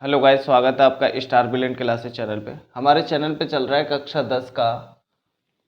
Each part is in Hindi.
हेलो गाइस, स्वागत है आपका स्टार ब्रिलियंट क्लासेस चैनल पे। हमारे चैनल पे चल रहा है कक्षा 10 का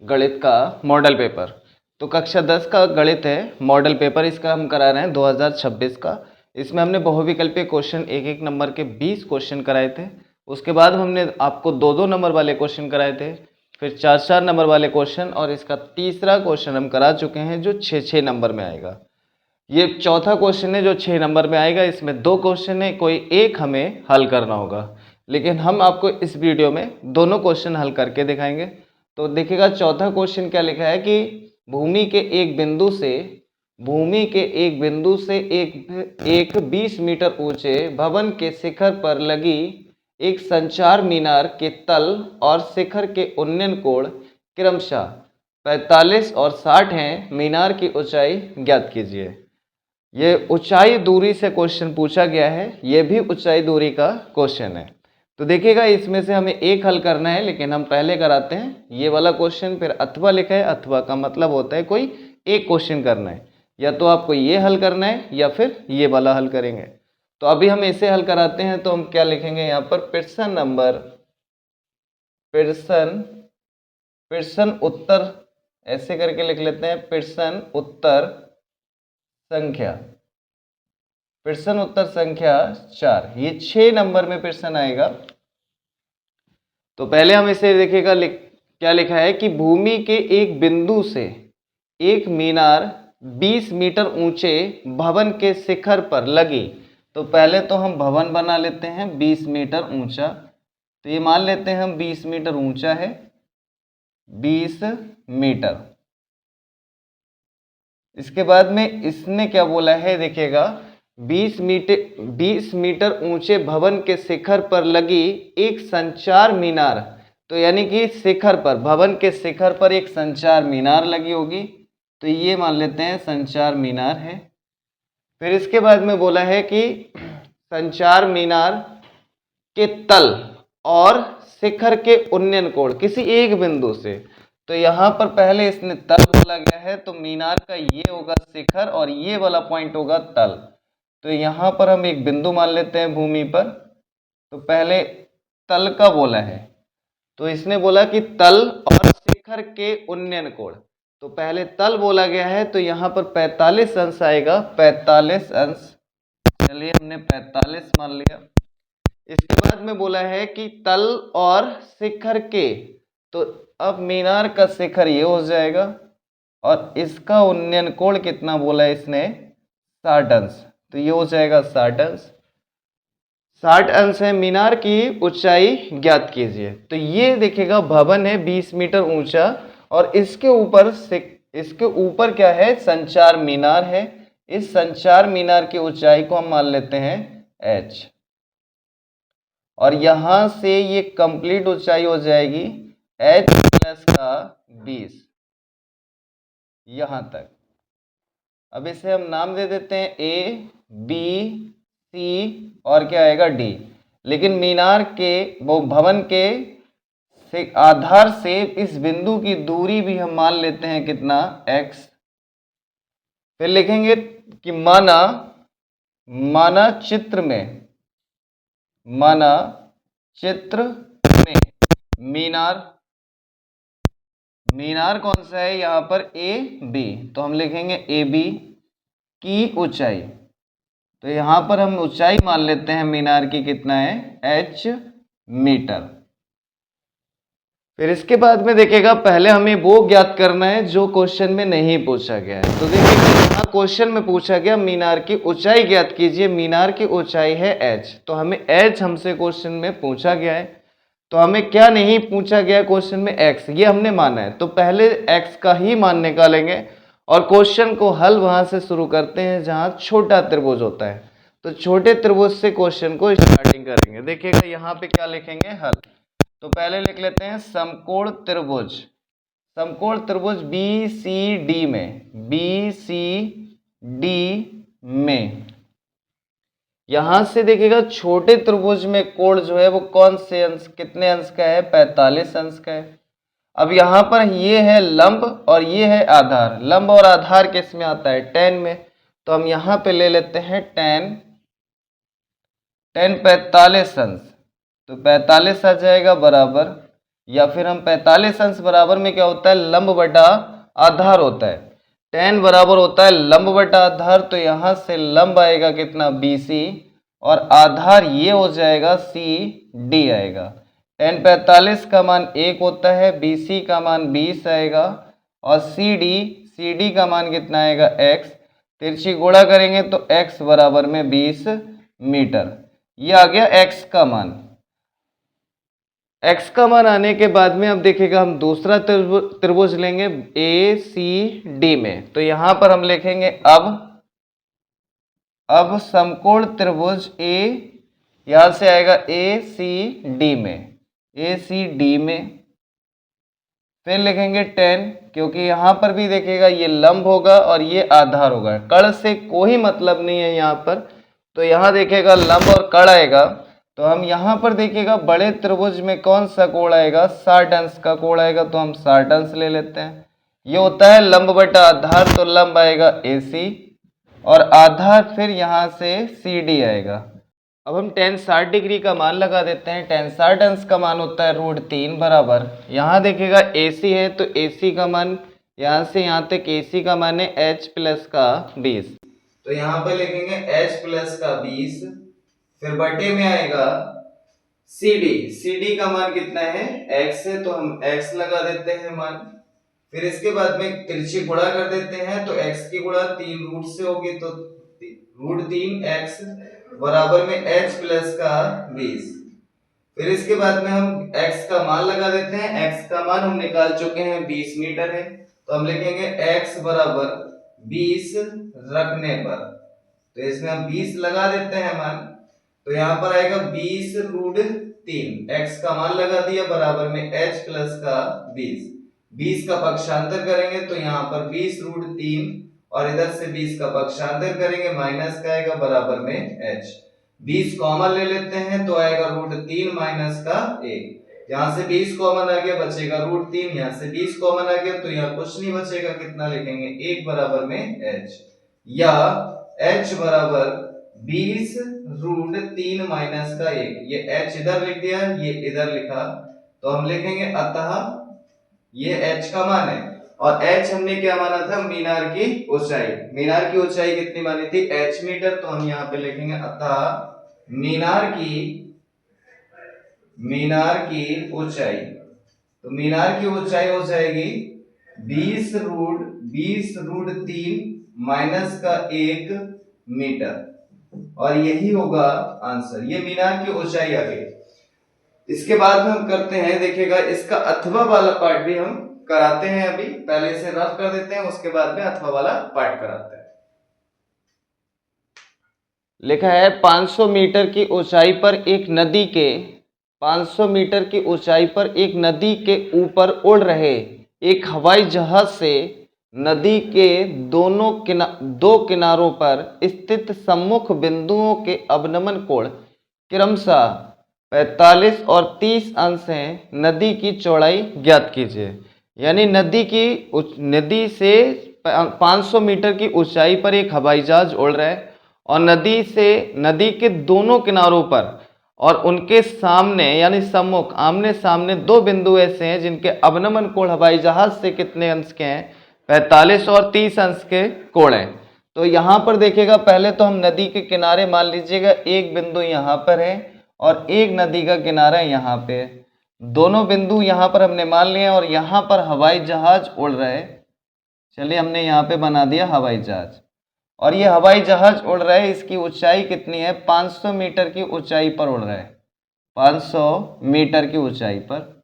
गणित का मॉडल पेपर। तो कक्षा 10 का गणित है मॉडल पेपर, इसका हम करा रहे हैं 2026 का। इसमें हमने बहुविकल्पीय क्वेश्चन एक एक नंबर के 20 क्वेश्चन कराए थे। उसके बाद हमने आपको दो दो नंबर वाले क्वेश्चन कराए थे, फिर चार चार नंबर वाले क्वेश्चन, और इसका तीसरा क्वेश्चन हम करा चुके हैं जो छः छः नंबर में आएगा। ये चौथा क्वेश्चन है जो 6 नंबर में आएगा। इसमें दो क्वेश्चन है, कोई एक हमें हल करना होगा, लेकिन हम आपको इस वीडियो में दोनों क्वेश्चन हल करके दिखाएंगे। तो देखिएगा चौथा क्वेश्चन क्या लिखा है कि भूमि के एक बिंदु से एक 20 मीटर ऊंचे भवन के शिखर पर लगी एक संचार मीनार के तल और शिखर के उन्नयन कोण क्रमशः 45 और 60 हैं। मीनार की ऊंचाई ज्ञात कीजिए। ये ऊंचाई दूरी से क्वेश्चन पूछा गया है, ये भी ऊंचाई दूरी का क्वेश्चन है। तो देखिएगा इसमें से हमें एक हल करना है, लेकिन हम पहले कराते हैं ये वाला क्वेश्चन। फिर अथवा लिखा है, अथवा का मतलब होता है कोई एक क्वेश्चन करना है, या तो आपको ये हल करना है या फिर ये वाला हल करेंगे। तो अभी हम इसे हल कराते हैं। तो हम क्या लिखेंगे यहाँ पर, प्रश्न उत्तर, ऐसे करके लिख लेते हैं। प्रश्न उत्तर संख्या 4, ये 6 नंबर में प्रश्न आएगा। तो पहले हम इसे देखिएगा, क्या लिखा है कि भूमि के एक बिंदु से एक मीनार 20 मीटर ऊंचे भवन के शिखर पर लगी। तो पहले तो हम भवन बना लेते हैं 20 मीटर ऊंचा। तो ये मान लेते हैं हम 20 मीटर ऊंचा है, 20 मीटर। इसके बाद में इसने क्या बोला है, देखिएगा 20 मीटर ऊंचे भवन के शिखर पर लगी एक संचार मीनार। तो यानी कि शिखर पर, भवन के शिखर पर एक संचार मीनार लगी होगी। तो ये मान लेते हैं संचार मीनार है। फिर इसके बाद में बोला है कि संचार मीनार के तल और शिखर के उन्नयन कोण किसी एक बिंदु से। तो यहाँ पर पहले इसने तल बोला गया है, तो मीनार का ये होगा शिखर और ये वाला पॉइंट होगा तल। तो यहाँ पर हम एक बिंदु मान लेते हैं भूमि पर। तो पहले तल का बोला है, तो इसने बोला कि तल और शिखर के उन्नयन कोण। तो पहले तल बोला गया है, तो यहाँ पर 45 अंश आएगा, 45 अंश। चलिए हमने 45 मान लिया। इसके बाद में बोला है कि तल और शिखर के, तो अब मीनार का शिखर ये हो जाएगा और इसका उन्नयन कोण कितना बोला है इसने, 60 अंश। तो ये हो जाएगा 60 अंश। 60 अंश है। मीनार की ऊंचाई ज्ञात कीजिए। तो ये देखिएगा भवन है 20 मीटर ऊंचा, और इसके ऊपर क्या है, संचार मीनार है। इस संचार मीनार की ऊंचाई को हम मान लेते हैं h, और यहां से ये कंप्लीट ऊंचाई हो जाएगी h प्लस का 20 यहां तक। अब इसे हम नाम दे देते हैं A, B, C और क्या आएगा D। लेकिन मीनार के वो भवन के आधार से इस बिंदु की दूरी भी हम मान लेते हैं कितना, x। फिर लिखेंगे कि माना चित्र में मीनार कौन सा है यहाँ पर, AB। तो हम लिखेंगे AB की ऊंचाई। तो यहाँ पर हम ऊंचाई मान लेते हैं मीनार की, कितना है, h मीटर। फिर इसके बाद में देखिएगा पहले हमें वो ज्ञात करना है जो क्वेश्चन में नहीं पूछा गया है। तो देखिएगा यहाँ क्वेश्चन में पूछा गया मीनार की ऊंचाई ज्ञात कीजिए। मीनार की ऊंचाई है h, तो हमें h हमसे क्वेश्चन में पूछा गया है। तो हमें क्या नहीं पूछा गया क्वेश्चन में, x, ये हमने माना है। तो पहले x का ही मान निकालेंगे और क्वेश्चन को हल वहां से शुरू करते हैं जहां छोटा त्रिभुज होता है। तो छोटे त्रिभुज से क्वेश्चन को स्टार्टिंग करेंगे। देखिएगा यहाँ पे क्या लिखेंगे, हल। तो पहले लिख लेते हैं समकोण त्रिभुज BCD में यहां से देखिएगा छोटे त्रिभुज में कोण जो है वो कौन से अंश, कितने अंश का है, 45 अंश का है। अब यहां पर ये है लंब और ये है आधार। लंब और आधार किस में आता है, tan में। तो हम यहां पे ले लेते हैं tan tan 45 अंश, तो 45 आ जाएगा बराबर, या फिर हम 45 अंश बराबर में क्या होता है, लंब बटा आधार होता है। tan बराबर होता है लंब बटा आधार, तो यहां से लंब आएगा कितना, BC, और आधार ये हो जाएगा CD आएगा। tan 45 का मान 1 होता है, BC का मान 20 आएगा, और CD का मान कितना आएगा, x। तिरछी गुणा करेंगे तो x बराबर में 20 मीटर। ये आ गया x का मान। x का मान आने के बाद में अब देखिएगा हम दूसरा त्रिभुज लेंगे ACD में। तो यहां पर हम लिखेंगे अब समकोण त्रिभुज A, यहां से आएगा ACD में, फिर लिखेंगे tan, क्योंकि यहां पर भी देखिएगा ये लंब होगा और ये आधार होगा, कर्ण से कोई मतलब नहीं है यहां पर। तो यहां देखिएगा लंब और कर्ण आएगा, तो हम यहां पर देखिएगा बड़े त्रिभुज में कौन सा कोण आएगा, 60 अंश का कोण आएगा, तो हम 60 अंश ले लेते हैं। ये होता है लंब बटा आधार, तो लंब आएगा AC और आधार फिर यहां से CD आएगा। अब हम tan 60 डिग्री का मान लगा देते हैं। tan 60 अंश का मान होता है √3 बराबर, यहाँ देखिएगा AC है तो AC का मान यहाँ से यहाँ तक AC का मान है H प्लस का 20, तो यहाँ पर लिखेंगे H प्लस का 20, फिर बटे में आएगा CD का मान कितना है, X है, तो हम X लगा देते हैं मान। फिर इसके बाद में तिरछी गुणा कर देते हैं, तो x की गुणा 3 रूट से होगी, तो √3x बराबर में h प्लस का 20। फिर इसके बाद में हम x का मान लगा देते हैं। x का मान हम निकाल चुके हैं 20 मीटर है, तो हम लिखेंगे x बराबर 20 रखने पर, तो इसमें हम 20 लगा देते हैं मान, तो यहाँ पर आएगा 20√3, x का मान लगा दिया बराबर में h प्लस का 20 का पक्षांतर करेंगे तो यहाँ पर 20√3 और इधर से 20 का पक्षांतर करेंगे माइनस का आएगा बराबर में h। 20 कॉमन ले लेते हैं तो आएगा √3 माइनस का 1, यहाँ से 20 कॉमन आ गया, बचेगा √3, यहाँ से 20 कॉमन आ गया तो यहाँ कुछ नहीं बचेगा, कितना लिखेंगे 1 बराबर में h, या h बराबर 20√3 माइनस का 1, ये h इधर लिख दिया, ये इधर लिखा, तो हम लिखेंगे अतः ये h का मान है, और h हमने क्या माना था, मीनार की ऊंचाई। मीनार की ऊंचाई कितनी मानी थी, h मीटर, तो हम यहाँ पे लिखेंगे अतः मीनार की ऊंचाई, तो मीनार की ऊंचाई हो जाएगी 20√3 माइनस का 1 मीटर, और यही होगा आंसर, ये मीनार की ऊंचाई आ गई। इसके बाद हम करते हैं, देखिएगा इसका अथवा वाला पार्ट भी हम कराते हैं, अभी पहले से रफ कर देते हैं, उसके बाद में अथवा वाला पार्ट कराते हैं। लिखा है 500 मीटर की ऊंचाई पर एक नदी के 500 मीटर की ऊंचाई पर एक नदी के ऊपर उड़ रहे एक हवाई जहाज से नदी के दो किनारों पर स्थित सम्मुख बिंदुओं के अवनमन कोण क्रमशः 45 और 30 अंश हैं। नदी की चौड़ाई ज्ञात कीजिए। यानी नदी से 500 मीटर की ऊंचाई पर एक हवाई जहाज उड़ रहा है और नदी के दोनों किनारों पर और उनके सामने यानी सम्मुख आमने सामने दो बिंदु ऐसे हैं जिनके अवनमन कोण हवाई जहाज से कितने अंश के हैं, 45 और 30 अंश के कोण हैं। तो यहाँ पर देखिएगा, पहले तो हम नदी के किनारे मान लीजिएगा एक बिंदु यहाँ पर है और एक नदी का किनारा यहाँ पे है। दोनों बिंदु यहाँ पर हमने मान लिए और यहाँ पर हवाई जहाज उड़ रहा है। चलिए हमने यहाँ पे बना दिया हवाई जहाज, और ये हवाई जहाज उड़ रहा है, इसकी ऊंचाई कितनी है, 500 मीटर की ऊंचाई पर उड़ रहा है। 500 मीटर की ऊंचाई पर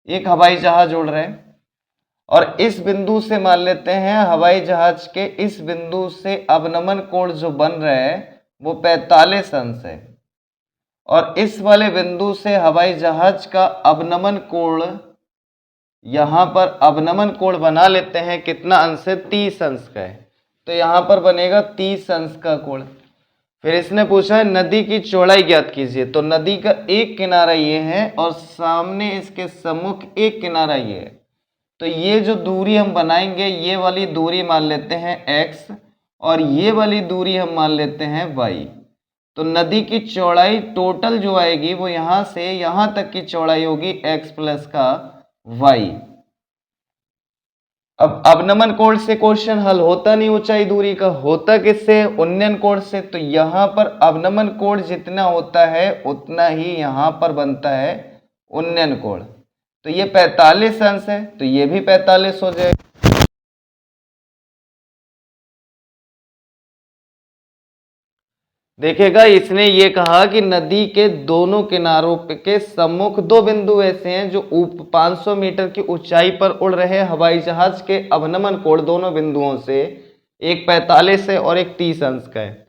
एक हवाई जहाज उड़ रहा है और इस बिंदु से मान लेते हैं हवाई जहाज के इस बिंदु से अवनमन कोण जो बन रहा है वो 45 अंश है, और इस वाले बिंदु से हवाई जहाज का अवनमन कोण, यहां पर अवनमन कोण बना लेते हैं, कितना अंश है, 30 अंश का है, तो यहां पर बनेगा 30 अंश का कोण। फिर इसने पूछा है नदी की चौड़ाई ज्ञात कीजिए, तो नदी का एक किनारा ये है और सामने इसके सम्मुख एक किनारा ये है, तो ये जो दूरी हम बनाएंगे ये वाली दूरी मान लेते हैं x और ये वाली दूरी हम मान लेते हैं y। तो नदी की चौड़ाई टोटल जो आएगी वो यहां से यहां तक की चौड़ाई होगी x प्लस का y। अब अवनमन कोण से क्वेश्चन हल होता नहीं ऊंचाई दूरी का, होता किससे, उन्नयन कोण से। तो यहां पर अवनमन कोण जितना होता है उतना ही यहां पर बनता है उन्नयन कोण। तो ये 45 अंश है, तो ये भी 45 हो जाएगा। देखिएगा इसने ये कहा कि नदी के दोनों किनारों के सम्मुख दो बिंदु ऐसे हैं जो 500 मीटर की ऊंचाई पर उड़ रहे हवाई जहाज के अवनमन कोण दोनों बिंदुओं से एक 45 है और एक 30 अंश का है।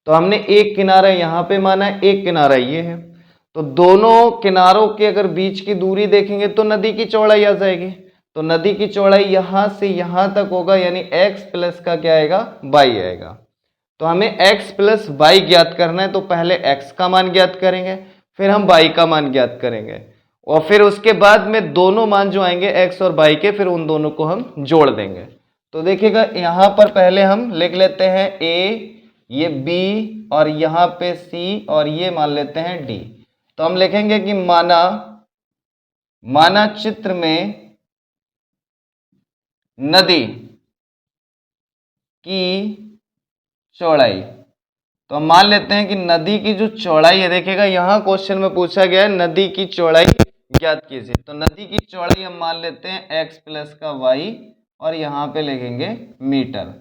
तो हमने एक किनारा यहाँ पे माना है, एक किनारा ये है। तो दोनों किनारों के अगर बीच की दूरी देखेंगे तो नदी की चौड़ाई आ जाएगी। तो नदी की चौड़ाई यहां से यहां तक होगा, यानी x प्लस का क्या आएगा, y आएगा। तो हमें x प्लस वाई ज्ञात करना है, तो पहले x का मान ज्ञात करेंगे, फिर हम y का मान ज्ञात करेंगे, और फिर उसके बाद में दोनों मान जो आएंगे x और y के, फिर उन दोनों को हम जोड़ देंगे। तो देखिएगा यहां पर पहले हम लिख लेते हैं a, ये b, और यहां पे c, और ये मान लेते हैं d। तो हम लिखेंगे कि माना चित्र में नदी की चौड़ाई। तो हम मान लेते हैं कि नदी की जो चौड़ाई है, देखिएगा यहां क्वेश्चन में पूछा गया है नदी की चौड़ाई ज्ञात कीजिए। तो नदी की चौड़ाई हम मान लेते हैं x प्लस का y, और यहां पे लिखेंगे मीटर।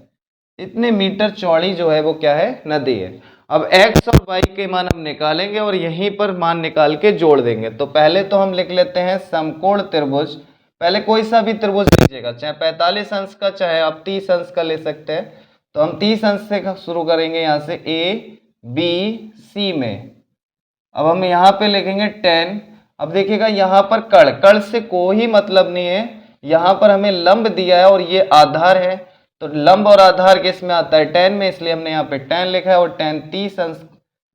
इतने मीटर चौड़ी जो है वो क्या है, नदी है। अब x और y के मान हम निकालेंगे और यहीं पर मान निकाल के जोड़ देंगे। तो पहले तो हम लिख लेते हैं समकोण त्रिभुज। पहले कोई सा भी त्रिभुज लीजिएगा, चाहे 45 अंश का, चाहे आप 30 अंश का ले सकते हैं। तो हम 30 अंश से शुरू करेंगे, यहाँ से a b c में। अब हम यहाँ पे लिखेंगे 10। अब देखिएगा यहाँ पर कड़ से कोई मतलब नहीं है, यहाँ पर हमें लंब दिया है और ये आधार है। तो लंब और आधार किस में आता है, 10 में, इसलिए हमने यहाँ पे 10 लिखा है। और 10 30 अंश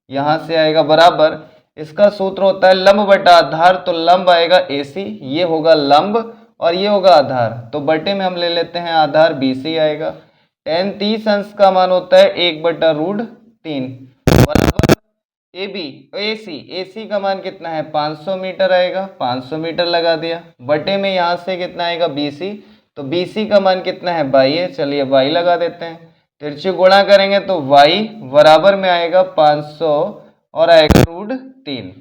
यहाँ से आएगा बराबर, इसका सूत्र होता है लंब बटा आधार। तो लंब आएगा AC, ये होगा लंब और ये होगा आधार। तो बटे में हम ले लेते हैं आधार, BC आएगा। 10 30 अंश का मान होता है 1/√3 बराबर AC का मान कितना है, 500 मीटर आएगा। 500 मीटर लगा दिया, बटे में यहाँ से कितना आएगा, BC। तो BC का मान कितना है, y है। चलिए y लगा देते हैं, तिरछी गुणा करेंगे तो y बराबर में आएगा 500 और आएगा √3।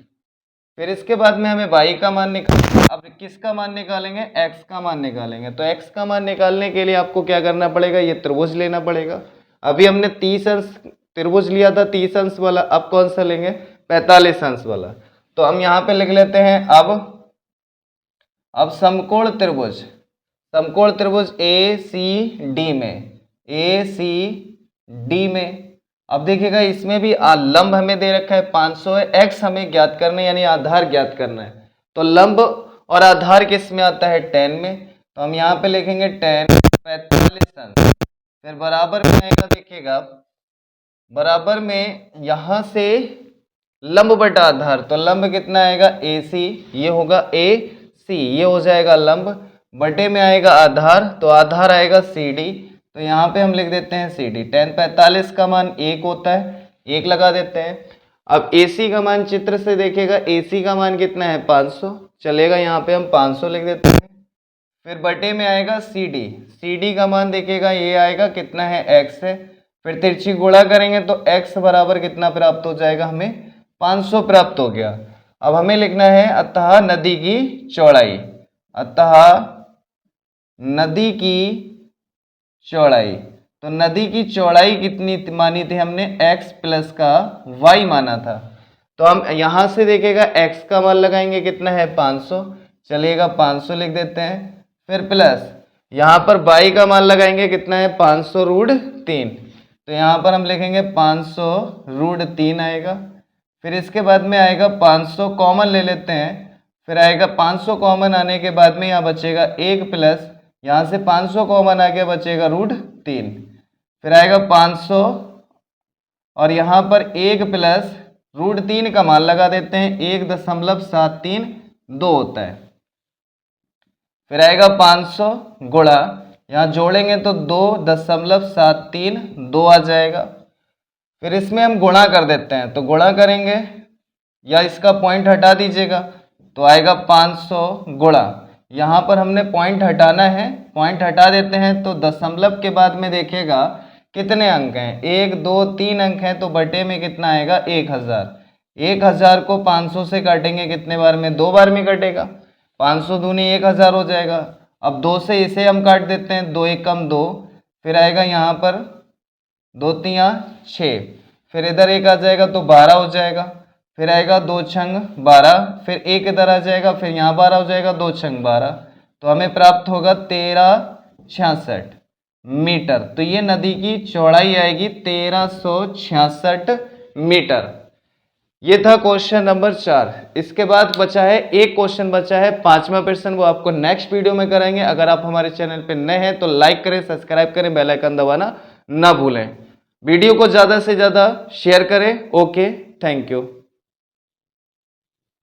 फिर इसके बाद में हमें y का मान अब किसका मान निकालेंगे, x का मान निकालेंगे। तो x का मान निकालने के लिए आपको क्या करना पड़ेगा, ये त्रिभुज लेना पड़ेगा। अभी हमने 30 अंश त्रिभुज लिया था, 30 अंश वाला। अब कौन सा लेंगे, 45 अंश वाला। तो हम यहाँ पे लिख लेते हैं अब समकोण त्रिभुज ACD में। अब देखिएगा इसमें भी लंब हमें दे रखा है 500 है, x हमें ज्ञात करना है, यानी आधार ज्ञात करना है। तो लंब और आधार किस में आता है, 10 में। तो हम यहाँ पे लिखेंगे 10 45 अंश, फिर बराबर में आएगा, देखिएगा बराबर में यहाँ से लंब बटा आधार। तो लंब कितना आएगा, AC, ये होगा AC, ये हो जाएगा लंब, बटे में आएगा आधार। तो आधार आएगा CD। तो यहाँ पे हम लिख देते हैं CD। 10 45 का मान 1 होता है, 1 लगा देते हैं। अब AC का मान चित्र से देखिएगा, AC का मान कितना है, 500। चलेगा, यहाँ पे हम 500 लिख देते हैं। फिर बटे में आएगा CD का मान देखिएगा, ये आएगा कितना है, x है। फिर तिरछी गुणा करेंगे तो x बराबर कितना प्राप्त हो जाएगा, हमें 500 प्राप्त हो गया। अब हमें लिखना है अतः नदी की चौड़ाई। नदी की चौड़ाई, तो नदी की चौड़ाई कितनी मानी थी हमने, x प्लस का y माना था। तो हम यहां से देखेगा x का मान लगाएंगे, कितना है, 500। चलिएगा 500 लिख देते हैं। फिर प्लस यहाँ पर y का मान लगाएंगे, कितना है, 500√3। तो यहाँ पर हम लिखेंगे 500√3 आएगा। फिर इसके बाद में आएगा 500 कॉमन ले लेते हैं। फिर आएगा 500 कॉमन आने के बाद में यहाँ बचेगा 1 प्लस, यहाँ से 500 कॉमन आ गया, बचेगा √3। फिर आएगा 500 और यहाँ पर 1 प्लस √3 का मान लगा देते हैं, 1.732 होता है। फिर आएगा 500 गुणा, यहाँ जोड़ेंगे तो 2.732 आ जाएगा। फिर इसमें हम गुणा कर देते हैं, तो गुणा करेंगे या इसका पॉइंट हटा दीजिएगा तो आएगा 500 गुणा, यहाँ पर हमने पॉइंट हटाना है, पॉइंट हटा देते हैं तो दशमलव के बाद में देखिएगा कितने अंक हैं, 1 2 3 अंक हैं, तो बटे में कितना आएगा 1000। 1000 को 500 से काटेंगे कितने बार में, 2 बार में कटेगा, 500 दूनी 1000 हो जाएगा। अब 2 से इसे हम काट देते हैं, 2 एकम 2, फिर आएगा यहाँ पर 2 तिया 6, फिर इधर 1 आ जाएगा तो 12 हो जाएगा, फिर आएगा 2 छंग 12, फिर 1 इधर आ जाएगा, फिर यहाँ 12 हो जाएगा, 2 छंग 12, तो हमें प्राप्त होगा 1366 मीटर। तो ये नदी की चौड़ाई आएगी 1366 मीटर। ये था क्वेश्चन नंबर 4। इसके बाद बचा है एक क्वेश्चन बचा है, 5वां प्रश्न, वो आपको नेक्स्ट वीडियो में कराएंगे। अगर आप हमारे चैनल पे नए हैं तो लाइक करें, सब्सक्राइब करें, बेल आइकन दबाना ना भूलें, वीडियो को ज़्यादा से ज़्यादा शेयर करें। Okay, thank you.